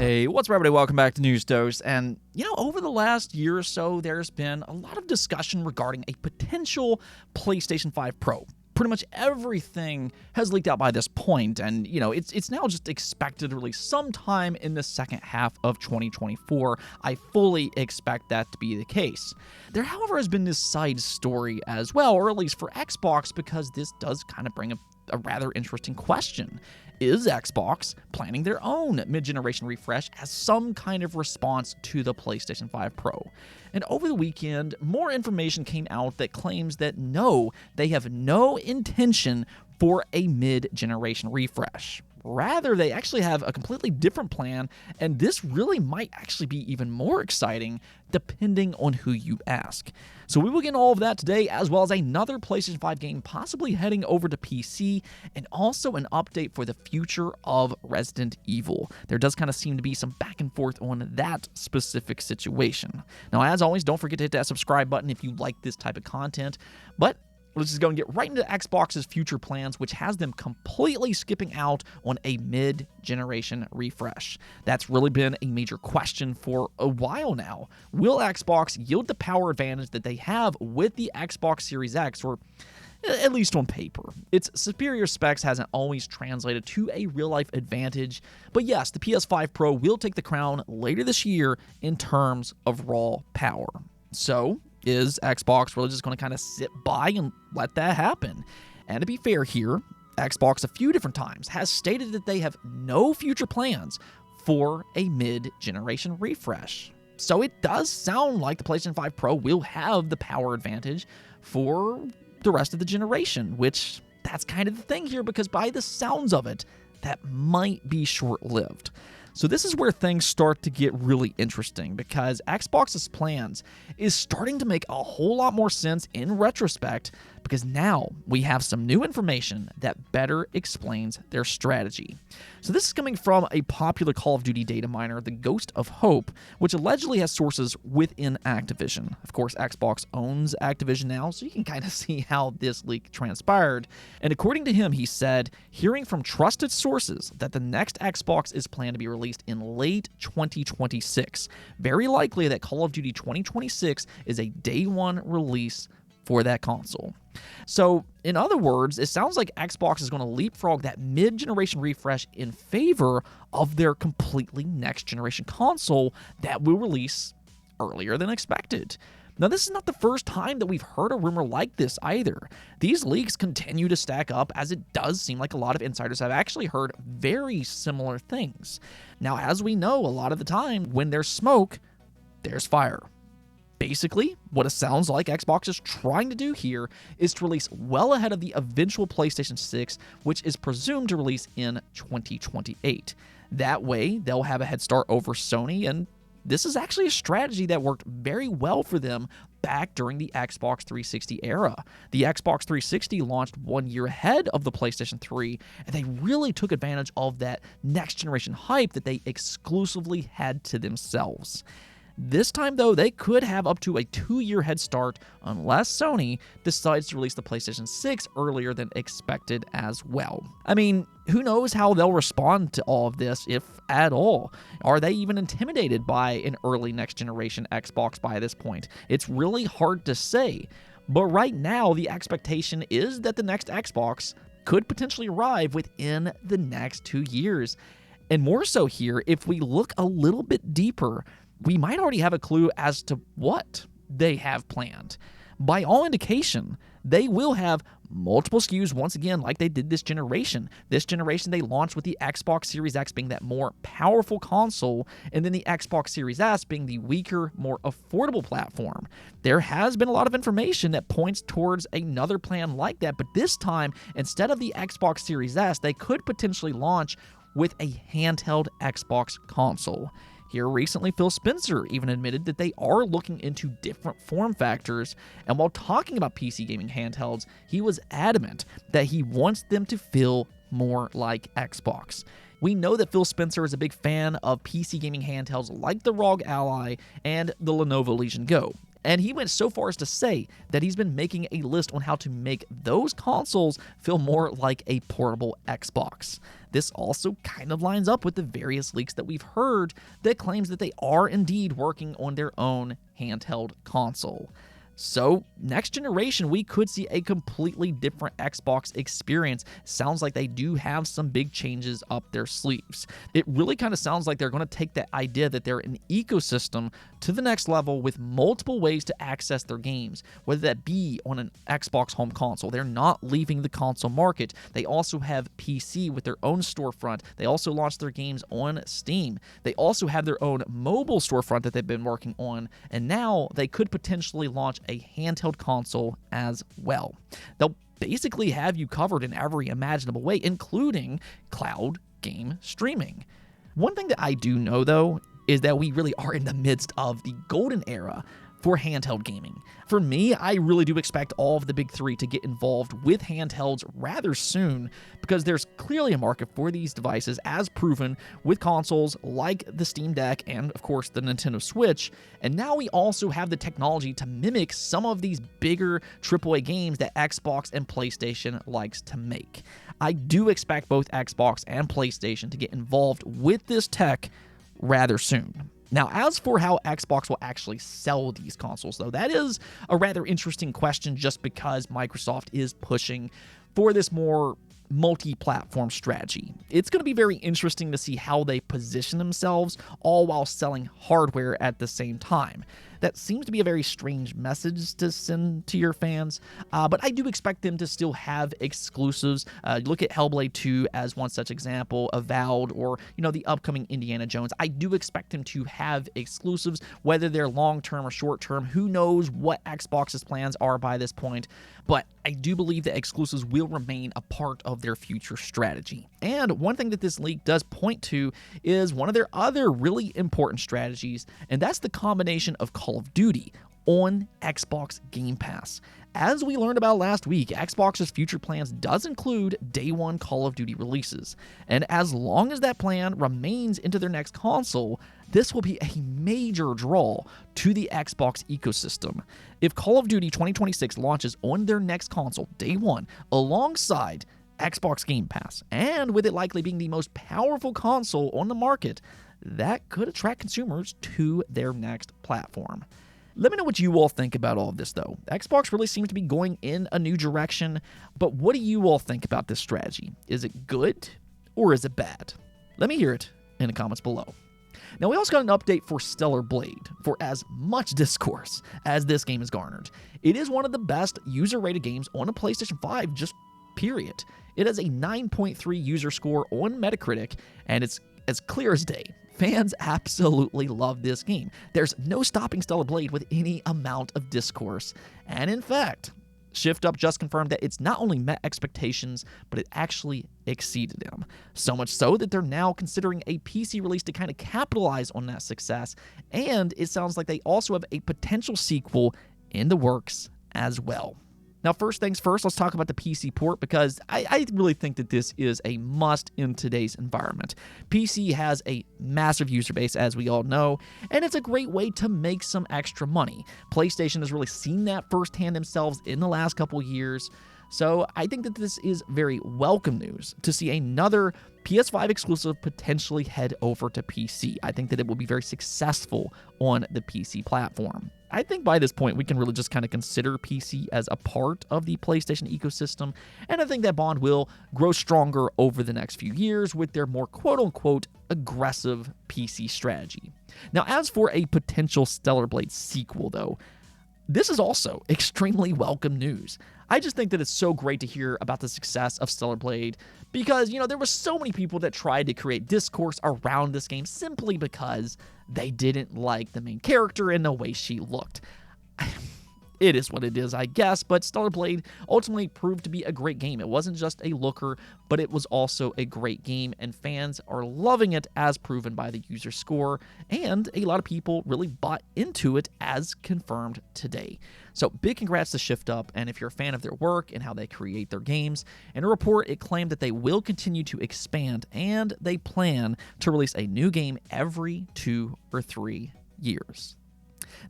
Hey, what's up, everybody? Welcome back to News Dose. And, over the last year or so, there's been a lot of discussion regarding a potential PlayStation 5 Pro. Pretty much everything has leaked out by this point, and, it's now just expected to release sometime in the second half of 2024. I fully expect that to be the case. There, however, has been this side story as well, or at least for Xbox, because this does kind of bring a rather interesting question. Is Xbox planning their own mid-generation refresh as some kind of response to the PlayStation 5 Pro? And over the weekend, more information came out that claims that no, they have no intention for a mid-generation refresh. Rather, they actually have a completely different plan, and this really might actually be even more exciting depending on who you ask. So we will get into all of that today, as well as another PlayStation 5 game possibly heading over to PC, and also an update for the future of Resident Evil. There does kind of seem to be some back and forth on that specific situation. Now, as always, don't forget to hit that subscribe button if you like this type of content, but let's just go and get right into Xbox's future plans, which has them completely skipping out on a mid-generation refresh. That's really been a major question for a while now. Will Xbox yield the power advantage that they have with the Xbox Series X, or at least on paper? Its superior specs hasn't always translated to a real-life advantage, but yes, the PS5 Pro will take the crown later this year in terms of raw power. So, is Xbox really just going to kind of sit by and let that happen? And to be fair here, Xbox a few different times has stated that they have no future plans for a mid-generation refresh. So it does sound like the PlayStation 5 Pro will have the power advantage for the rest of the generation, which that's kind of the thing here, because by the sounds of it, that might be short-lived. So this is where things start to get really interesting, because Xbox's plans is starting to make a whole lot more sense in retrospect, because now we have some new information that better explains their strategy. So this is coming from a popular Call of Duty data miner, the Ghost of Hope, which allegedly has sources within Activision. Of course, Xbox owns Activision now, so you can kind of see how this leak transpired. And according to him, he said, hearing from trusted sources that the next Xbox is planned to be released in late 2026. Very likely that Call of Duty 2026 is a day one release for that console. So, in other words, it sounds like Xbox is going to leapfrog that mid-generation refresh in favor of their completely next-generation console that will release earlier than expected. Now, this is not the first time that we've heard a rumor like this either. These leaks continue to stack up, as it does seem like a lot of insiders have actually heard very similar things. Now, as we know, a lot of the time, when there's smoke, there's fire. Basically, what it sounds like Xbox is trying to do here is to release well ahead of the eventual PlayStation 6, which is presumed to release in 2028. That way, they'll have a head start over Sony, and this is actually a strategy that worked very well for them back during the Xbox 360 era. The Xbox 360 launched 1 year ahead of the PlayStation 3, and they really took advantage of that next-generation hype that they exclusively had to themselves. This time, though, they could have up to a 2-year head start unless Sony decides to release the PlayStation 6 earlier than expected as well. I mean, who knows how they'll respond to all of this, if at all? Are they even intimidated by an early next-generation Xbox by this point? It's really hard to say. But right now, the expectation is that the next Xbox could potentially arrive within the next 2 years. And more so here, if we look a little bit deeper, we might already have a clue as to what they have planned. By all indication, they will have multiple SKUs once again like they did this generation. This generation they launched with the Xbox Series X being that more powerful console, and then the Xbox Series S being the weaker, more affordable platform. There has been a lot of information that points towards another plan like that, but this time, instead of the Xbox Series S, they could potentially launch with a handheld Xbox console. Here recently, Phil Spencer even admitted that they are looking into different form factors, and while talking about PC gaming handhelds, he was adamant that he wants them to feel more like Xbox. We know that Phil Spencer is a big fan of PC gaming handhelds like the ROG Ally and the Lenovo Legion Go. And he went so far as to say that he's been making a list on how to make those consoles feel more like a portable Xbox. This also kind of lines up with the various leaks that we've heard that claims that they are indeed working on their own handheld console. So, next generation, we could see a completely different Xbox experience. Sounds like they do have some big changes up their sleeves. It really kind of sounds like they're going to take that idea that they're an ecosystem to the next level with multiple ways to access their games, whether that be on an Xbox home console. They're not leaving the console market. They also have PC with their own storefront. They also launched their games on Steam. They also have their own mobile storefront that they've been working on, and now they could potentially launch a handheld console as well. They'll basically have you covered in every imaginable way, including cloud game streaming. One thing that I do know, though, is that we really are in the midst of the golden era for handheld gaming. For me, I really do expect all of the big three to get involved with handhelds rather soon, because there's clearly a market for these devices, as proven with consoles like the Steam Deck and, of course, the Nintendo Switch. And now we also have the technology to mimic some of these bigger AAA games that Xbox and PlayStation likes to make. I do expect both Xbox and PlayStation to get involved with this tech rather soon. Now, as for how Xbox will actually sell these consoles, though, that is a rather interesting question, just because Microsoft is pushing for this more multi-platform strategy. It's going to be very interesting to see how they position themselves, all while selling hardware at the same time. That seems to be a very strange message to send to your fans, but I do expect them to still have exclusives. Look at Hellblade 2 as one such example, Avowed, or the upcoming Indiana Jones. I do expect them to have exclusives, whether they're long-term or short-term. Who knows what Xbox's plans are by this point, but I do believe that exclusives will remain a part of their future strategy. And one thing that this leak does point to is one of their other really important strategies, and that's the combination of Call of Duty on Xbox Game Pass. As we learned about last week, Xbox's future plans does include day one Call of Duty releases, and as long as that plan remains into their next console, this will be a major draw to the Xbox ecosystem. If Call of Duty 2026 launches on their next console day one alongside Xbox Game Pass, and with it likely being the most powerful console on the market, that could attract consumers to their next platform. Let me know what you all think about all of this, though. Xbox really seems to be going in a new direction, but what do you all think about this strategy? Is it good or is it bad? Let me hear it in the comments below. Now, we also got an update for Stellar Blade. For as much discourse as this game has garnered, it is one of the best user-rated games on a PlayStation 5, just period. It has a 9.3 user score on Metacritic, and it's as clear as day. Fans absolutely love this game. There's no stopping Stellar Blade with any amount of discourse. And in fact, Shift Up just confirmed that it's not only met expectations, but it actually exceeded them. So much so that they're now considering a PC release to kind of capitalize on that success. And it sounds like they also have a potential sequel in the works as well. Now, first things first, let's talk about the PC port, because I really think that this is a must in today's environment. PC has a massive user base, as we all know, and it's a great way to make some extra money. PlayStation has really seen that firsthand themselves in the last couple years, so I think that this is very welcome news to see another PS5 exclusive potentially head over to PC. I think that it will be very successful on the PC platform. I think by this point, we can really just kind of consider PC as a part of the PlayStation ecosystem, and I think that bond will grow stronger over the next few years with their more quote-unquote aggressive PC strategy. Now, as for a potential Stellar Blade sequel, though, this is also extremely welcome news. I just think that it's so great to hear about the success of Stellar Blade because, there were so many people that tried to create discourse around this game simply because they didn't like the main character and the way she looked. It is what it is, I guess, but Stellar Blade ultimately proved to be a great game. It wasn't just a looker, but it was also a great game, and fans are loving it as proven by the user score, and a lot of people really bought into it as confirmed today. So big congrats to Shift Up, and if you're a fan of their work and how they create their games, in a report it claimed that they will continue to expand, and they plan to release a new game every 2 or 3 years.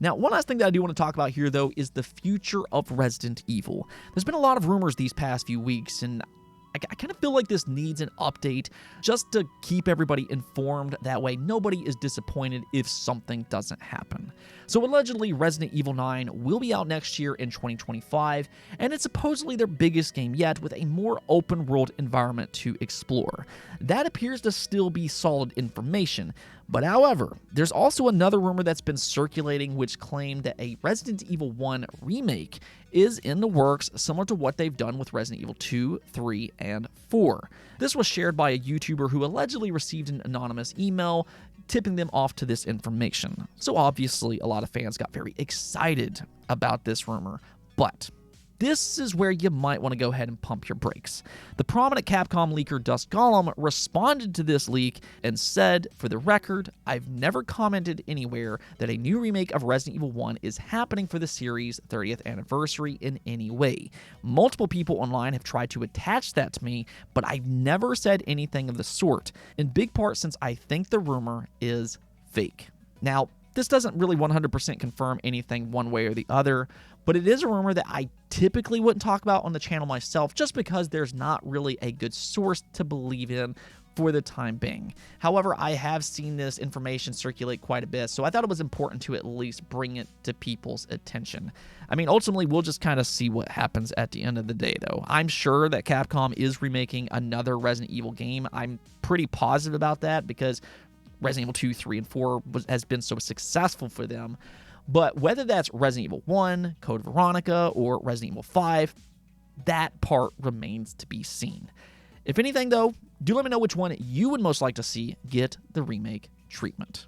Now, one last thing that I do want to talk about here, though, is the future of Resident Evil. There's been a lot of rumors these past few weeks, and I kind of feel like this needs an update just to keep everybody informed. That way, nobody is disappointed if something doesn't happen. So allegedly, Resident Evil 9 will be out next year in 2025, and it's supposedly their biggest game yet with a more open-world environment to explore. That appears to still be solid information. But however, there's also another rumor that's been circulating which claimed that a Resident Evil 1 remake is in the works, similar to what they've done with Resident Evil 2, 3, and 4. This was shared by a YouTuber who allegedly received an anonymous email tipping them off to this information. So obviously, a lot of fans got very excited about this rumor, but this is where you might want to go ahead and pump your brakes. The prominent Capcom leaker Dust Golem responded to this leak and said, "For the record, I've never commented anywhere that a new remake of Resident Evil 1 is happening for the series' 30th anniversary in any way. Multiple people online have tried to attach that to me, but I've never said anything of the sort, in big part since I think the rumor is fake." Now, this doesn't really 100% confirm anything one way or the other, but it is a rumor that I typically wouldn't talk about on the channel myself just because there's not really a good source to believe in for the time being. However, I have seen this information circulate quite a bit, so I thought it was important to at least bring it to people's attention. I mean, ultimately, we'll just kind of see what happens at the end of the day, though. I'm sure that Capcom is remaking another Resident Evil game. I'm pretty positive about that because Resident Evil 2, 3, and 4 has been so successful for them. But whether that's Resident Evil 1, Code Veronica, or Resident Evil 5, that part remains to be seen. If anything, though, do let me know which one you would most like to see get the remake treatment.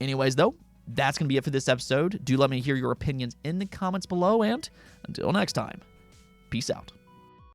Anyways, though, that's going to be it for this episode. Do let me hear your opinions in the comments below, and until next time, peace out.